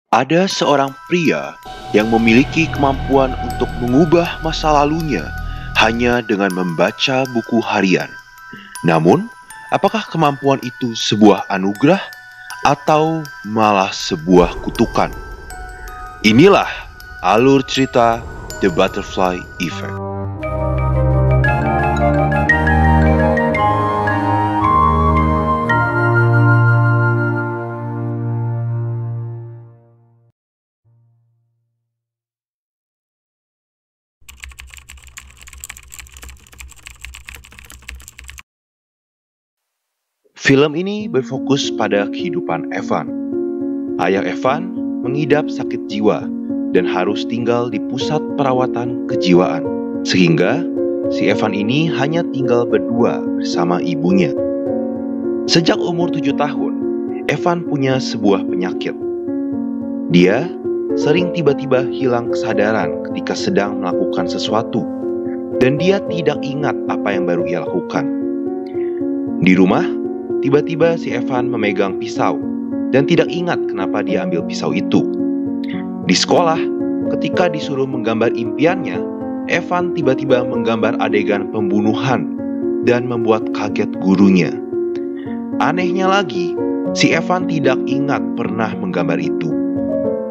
Ada seorang pria yang memiliki kemampuan untuk mengubah masa lalunya hanya dengan membaca buku harian. Namun, apakah kemampuan itu sebuah anugerah atau malah sebuah kutukan? Inilah alur cerita The Butterfly Effect. Film ini berfokus pada kehidupan Evan. Ayah Evan mengidap sakit jiwa dan harus tinggal di pusat perawatan kejiwaan. Sehingga si Evan ini hanya tinggal berdua bersama ibunya. Sejak umur 7 tahun, Evan punya sebuah penyakit. Dia sering tiba-tiba hilang kesadaran ketika sedang melakukan sesuatu. Dan dia tidak ingat apa yang baru ia lakukan. Di rumah, tiba-tiba si Evan memegang pisau dan tidak ingat kenapa dia ambil pisau itu. Di sekolah, ketika disuruh menggambar impiannya, Evan tiba-tiba menggambar adegan pembunuhan dan membuat kaget gurunya. Anehnya lagi, si Evan tidak ingat pernah menggambar itu.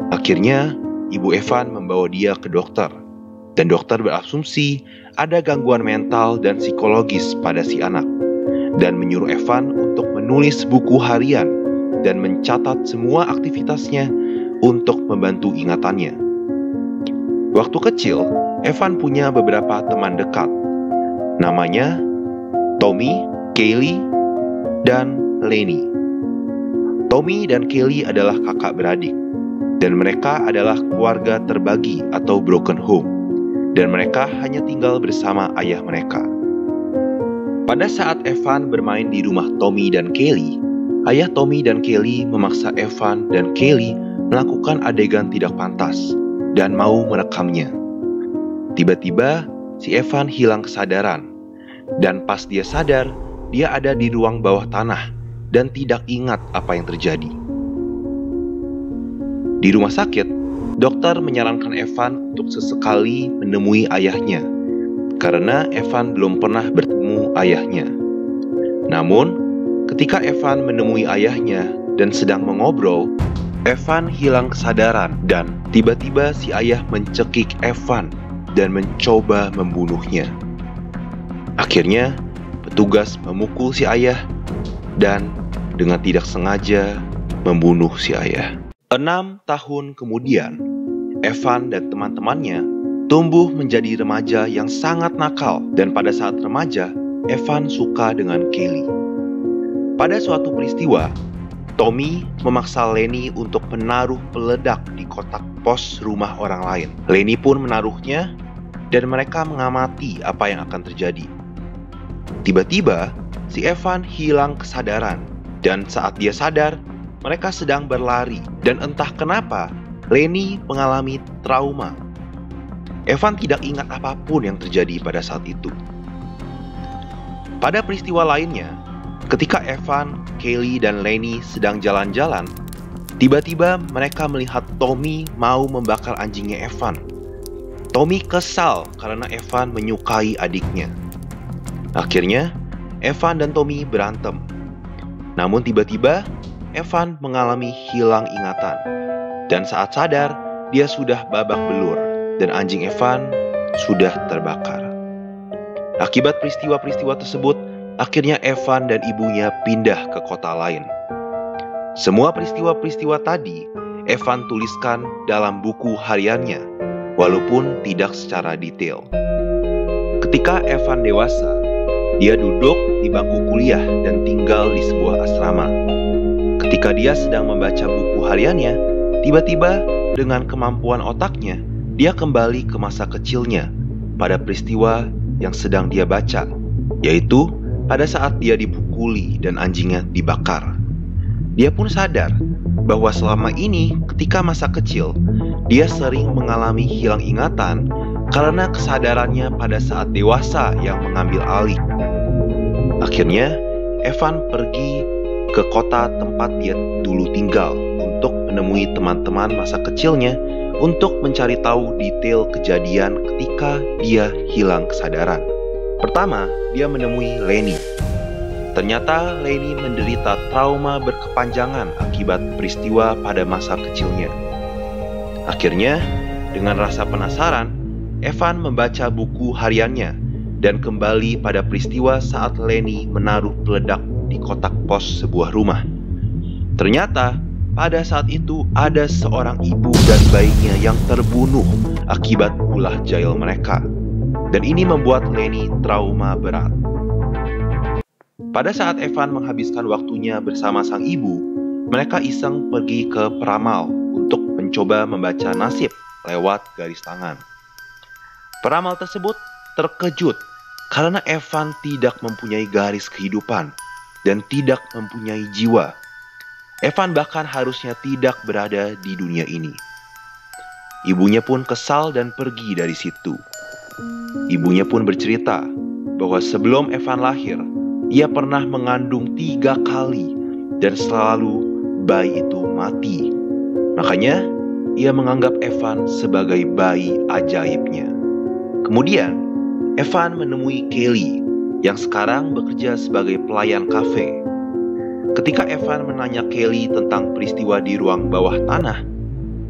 Akhirnya, ibu Evan membawa dia ke dokter. Dan dokter berasumsi ada gangguan mental dan psikologis pada si anak. Dan menyuruh Evan untuk menulis buku harian dan mencatat semua aktivitasnya untuk membantu ingatannya. Waktu kecil, Evan punya beberapa teman dekat. Namanya Tommy, Kaylee, dan Lenny. Tommy dan Kaylee adalah kakak beradik, dan mereka adalah keluarga terbagi atau broken home, dan mereka hanya tinggal bersama ayah mereka. Pada saat Evan bermain di rumah Tommy dan Kaylee, ayah Tommy dan Kaylee memaksa Evan dan Kaylee melakukan adegan tidak pantas dan mau merekamnya. Tiba-tiba, si Evan hilang kesadaran. Dan pas dia sadar, dia ada di ruang bawah tanah dan tidak ingat apa yang terjadi. Di rumah sakit, dokter menyarankan Evan untuk sesekali menemui ayahnya, karena Evan belum pernah bertemu ayahnya. Namun, ketika Evan menemui ayahnya dan sedang mengobrol, Evan hilang kesadaran dan tiba-tiba si ayah mencekik Evan dan mencoba membunuhnya. Akhirnya, petugas memukul si ayah dan dengan tidak sengaja membunuh si ayah. 6 tahun kemudian, Evan dan teman-temannya tumbuh menjadi remaja yang sangat nakal, dan pada saat remaja, Evan suka dengan Kaylee. Pada suatu peristiwa, Tommy memaksa Lenny untuk menaruh peledak di kotak pos rumah orang lain. Lenny pun menaruhnya, dan mereka mengamati apa yang akan terjadi. Tiba-tiba, si Evan hilang kesadaran, dan saat dia sadar, mereka sedang berlari, dan entah kenapa, Lenny mengalami trauma. Evan tidak ingat apapun yang terjadi pada saat itu. Pada peristiwa lainnya, ketika Evan, Kaylee, dan Lenny sedang jalan-jalan, tiba-tiba mereka melihat Tommy mau membakar anjingnya Evan. Tommy kesal karena Evan menyukai adiknya. Akhirnya, Evan dan Tommy berantem. Namun tiba-tiba, Evan mengalami hilang ingatan. Dan saat sadar, dia sudah babak belur. Dan anjing Evan sudah terbakar. Akibat peristiwa-peristiwa tersebut, akhirnya Evan dan ibunya pindah ke kota lain. Semua peristiwa-peristiwa tadi, Evan tuliskan dalam buku hariannya, walaupun tidak secara detail. Ketika Evan dewasa, dia duduk di bangku kuliah dan tinggal di sebuah asrama. Ketika dia sedang membaca buku hariannya, tiba-tiba dengan kemampuan otaknya, dia kembali ke masa kecilnya pada peristiwa yang sedang dia baca, yaitu pada saat dia dipukuli dan anjingnya dibakar. Dia pun sadar bahwa selama ini ketika masa kecil, dia sering mengalami hilang ingatan karena kesadarannya pada saat dewasa yang mengambil alih. Akhirnya, Evan pergi ke kota tempat dia dulu tinggal untuk menemui teman-teman masa kecilnya untuk mencari tahu detail kejadian ketika dia hilang kesadaran. Pertama, dia menemui Lenny. Ternyata Lenny menderita trauma berkepanjangan akibat peristiwa pada masa kecilnya. Akhirnya, dengan rasa penasaran, Evan membaca buku hariannya dan kembali pada peristiwa saat Lenny menaruh peledak di kotak pos sebuah rumah. Ternyata, pada saat itu ada seorang ibu dan bayinya yang terbunuh akibat ulah jahil mereka. Dan ini membuat Lenny trauma berat. Pada saat Evan menghabiskan waktunya bersama sang ibu, mereka iseng pergi ke peramal untuk mencoba membaca nasib lewat garis tangan. Peramal tersebut terkejut karena Evan tidak mempunyai garis kehidupan dan tidak mempunyai jiwa. Evan bahkan harusnya tidak berada di dunia ini. Ibunya pun kesal dan pergi dari situ. Ibunya pun bercerita bahwa sebelum Evan lahir, ia pernah mengandung 3 kali dan selalu bayi itu mati. Makanya, ia menganggap Evan sebagai bayi ajaibnya. Kemudian, Evan menemui Kelly yang sekarang bekerja sebagai pelayan kafe. Ketika Evan menanya Kelly tentang peristiwa di ruang bawah tanah,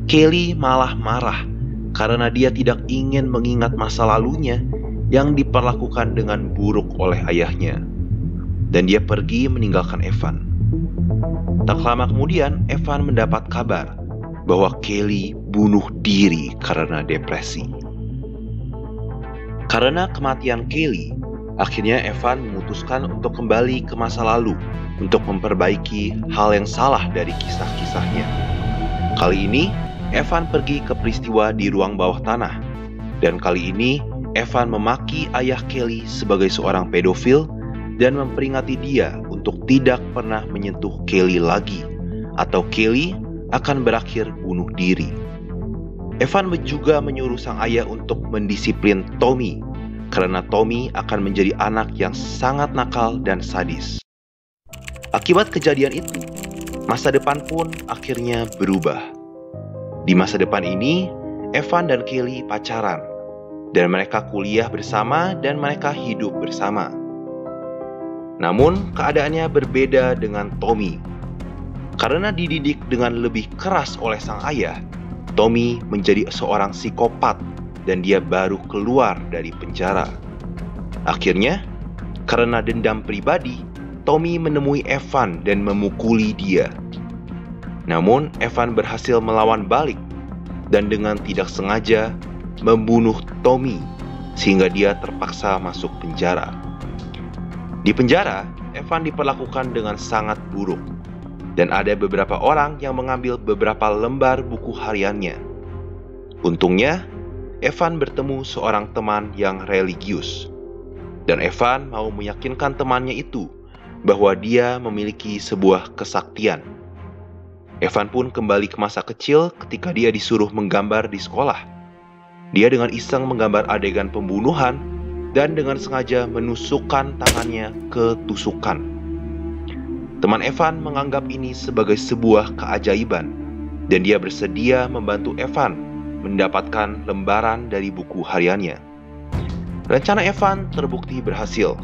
Kelly malah marah karena dia tidak ingin mengingat masa lalunya yang diperlakukan dengan buruk oleh ayahnya. Dan dia pergi meninggalkan Evan. Tak lama kemudian, Evan mendapat kabar bahwa Kelly bunuh diri karena depresi. Karena kematian Kelly, akhirnya Evan memutuskan untuk kembali ke masa lalu untuk memperbaiki hal yang salah dari kisah-kisahnya. Kali ini, Evan pergi ke peristiwa di ruang bawah tanah. Dan kali ini, Evan memaki ayah Kelly sebagai seorang pedofil dan memperingati dia untuk tidak pernah menyentuh Kelly lagi, atau Kelly akan berakhir bunuh diri. Evan juga menyuruh sang ayah untuk mendisiplin Tommy, karena Tommy akan menjadi anak yang sangat nakal dan sadis. Akibat kejadian itu, masa depan pun akhirnya berubah. Di masa depan ini, Evan dan Kelly pacaran, dan mereka kuliah bersama dan mereka hidup bersama. Namun, keadaannya berbeda dengan Tommy. Karena dididik dengan lebih keras oleh sang ayah, Tommy menjadi seorang psikopat dan dia baru keluar dari penjara. Akhirnya, karena dendam pribadi, Tommy menemui Evan dan memukuli dia. Namun, Evan berhasil melawan balik dan dengan tidak sengaja membunuh Tommy sehingga dia terpaksa masuk penjara. Di penjara, Evan diperlakukan dengan sangat buruk, dan ada beberapa orang yang mengambil beberapa lembar buku hariannya. Untungnya, Evan bertemu seorang teman yang religius, dan Evan mau meyakinkan temannya itu bahwa dia memiliki sebuah kesaktian. Evan pun kembali ke masa kecil ketika dia disuruh menggambar di sekolah. Dia dengan iseng menggambar adegan pembunuhan dan dengan sengaja menusukkan tangannya ke tusukan. Teman Evan menganggap ini sebagai sebuah keajaiban, dan dia bersedia membantu Evan mendapatkan lembaran dari buku hariannya. Rencana Evan terbukti berhasil,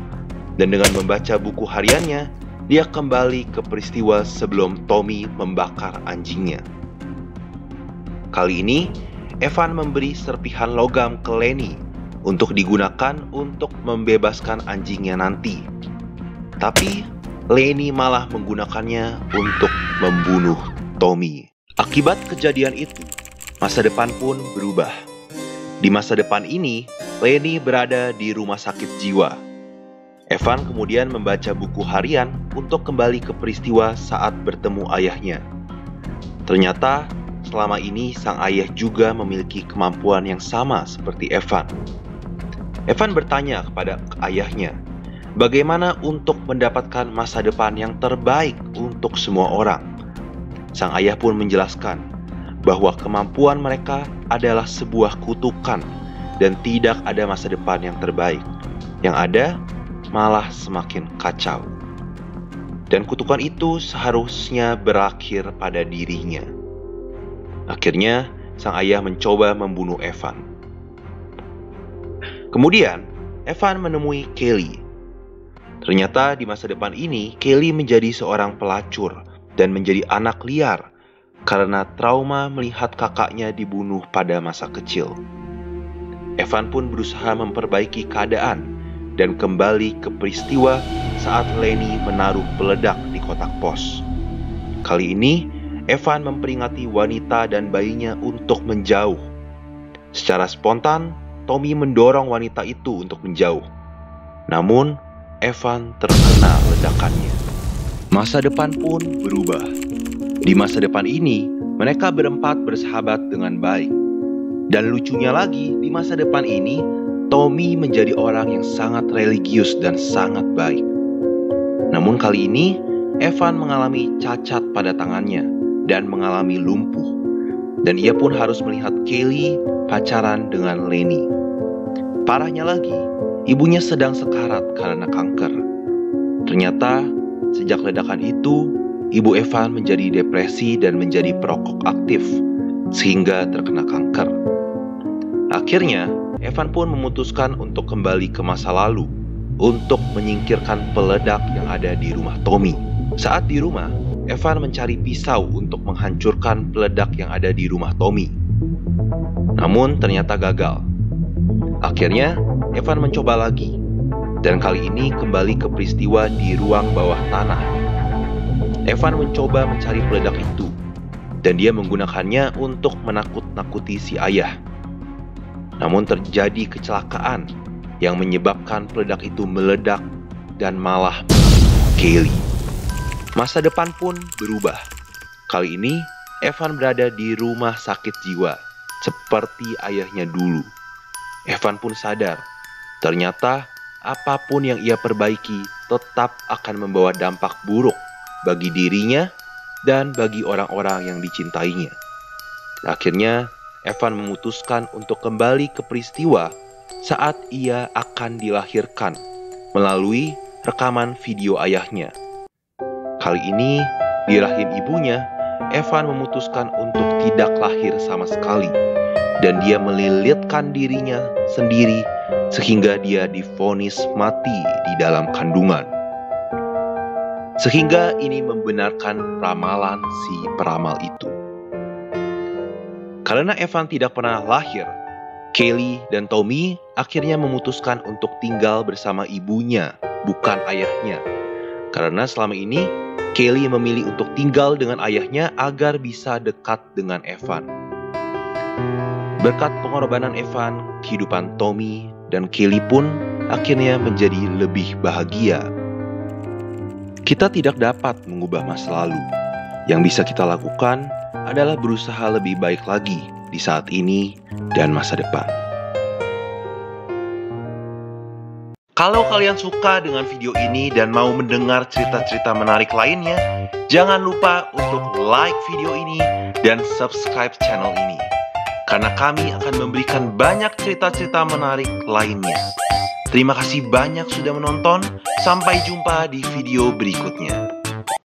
dan dengan membaca buku hariannya, dia kembali ke peristiwa sebelum Tommy membakar anjingnya. Kali ini, Evan memberi serpihan logam ke Lenny untuk digunakan untuk membebaskan anjingnya nanti. Tapi Lenny malah menggunakannya untuk membunuh Tommy. Akibat kejadian itu, masa depan pun berubah. Di masa depan ini, Lenny berada di rumah sakit jiwa. Evan kemudian membaca buku harian untuk kembali ke peristiwa saat bertemu ayahnya. Ternyata, selama ini sang ayah juga memiliki kemampuan yang sama seperti Evan. Evan bertanya kepada ayahnya, bagaimana untuk mendapatkan masa depan yang terbaik untuk semua orang. Sang ayah pun menjelaskan bahwa kemampuan mereka adalah sebuah kutukan dan tidak ada masa depan yang terbaik. Yang ada malah semakin kacau. Dan kutukan itu seharusnya berakhir pada dirinya. Akhirnya, sang ayah mencoba membunuh Evan. Kemudian, Evan menemui Kelly. Ternyata di masa depan ini, Kelly menjadi seorang pelacur dan menjadi anak liar karena trauma melihat kakaknya dibunuh pada masa kecil. Evan pun berusaha memperbaiki keadaan dan kembali ke peristiwa saat Lenny menaruh peledak di kotak pos. Kali ini, Evan memperingati wanita dan bayinya untuk menjauh. Secara spontan, Tommy mendorong wanita itu untuk menjauh. Namun, Evan terkena ledakannya. Masa depan pun berubah. Di masa depan ini, mereka berempat bersahabat dengan baik. Dan lucunya lagi, di masa depan ini, Tommy menjadi orang yang sangat religius dan sangat baik. Namun kali ini, Evan mengalami cacat pada tangannya dan mengalami lumpuh. Dan ia pun harus melihat Kelly pacaran dengan Lenny. Parahnya lagi, ibunya sedang sekarat karena kanker. Ternyata, sejak ledakan itu, ibu Evan menjadi depresi dan menjadi perokok aktif, sehingga terkena kanker. Akhirnya, Evan pun memutuskan untuk kembali ke masa lalu untuk menyingkirkan peledak yang ada di rumah Tommy. Saat di rumah, Evan mencari pisau untuk menghancurkan peledak yang ada di rumah Tommy. Namun ternyata gagal. Akhirnya, Evan mencoba lagi, dan kali ini kembali ke peristiwa di ruang bawah tanah. Evan mencoba mencari peledak itu, dan dia menggunakannya untuk menakut-nakuti si ayah. Namun terjadi kecelakaan yang menyebabkan peledak itu meledak dan malah membunuh Kelly. Masa depan pun berubah. Kali ini, Evan berada di rumah sakit jiwa, seperti ayahnya dulu. Evan pun sadar, ternyata apapun yang ia perbaiki tetap akan membawa dampak buruk bagi dirinya dan bagi orang-orang yang dicintainya. Akhirnya, Evan memutuskan untuk kembali ke peristiwa saat ia akan dilahirkan melalui rekaman video ayahnya. Kali ini, di rahim ibunya, Evan memutuskan untuk tidak lahir sama sekali, dan dia melilitkan dirinya sendiri sehingga dia divonis mati di dalam kandungan. Sehingga ini membenarkan ramalan si peramal itu. Karena Evan tidak pernah lahir, Kelly dan Tommy akhirnya memutuskan untuk tinggal bersama ibunya, bukan ayahnya. Karena selama ini, Kelly memilih untuk tinggal dengan ayahnya agar bisa dekat dengan Evan. Berkat pengorbanan Evan, kehidupan Tommy dan Kelly pun akhirnya menjadi lebih bahagia. Kita tidak dapat mengubah masa lalu. Yang bisa kita lakukan adalah berusaha lebih baik lagi di saat ini dan masa depan. Kalau kalian suka dengan video ini dan mau mendengar cerita-cerita menarik lainnya, jangan lupa untuk like video ini dan subscribe channel ini. Karena kami akan memberikan banyak cerita-cerita menarik lainnya. Terima kasih banyak sudah menonton. Sampai jumpa di video berikutnya.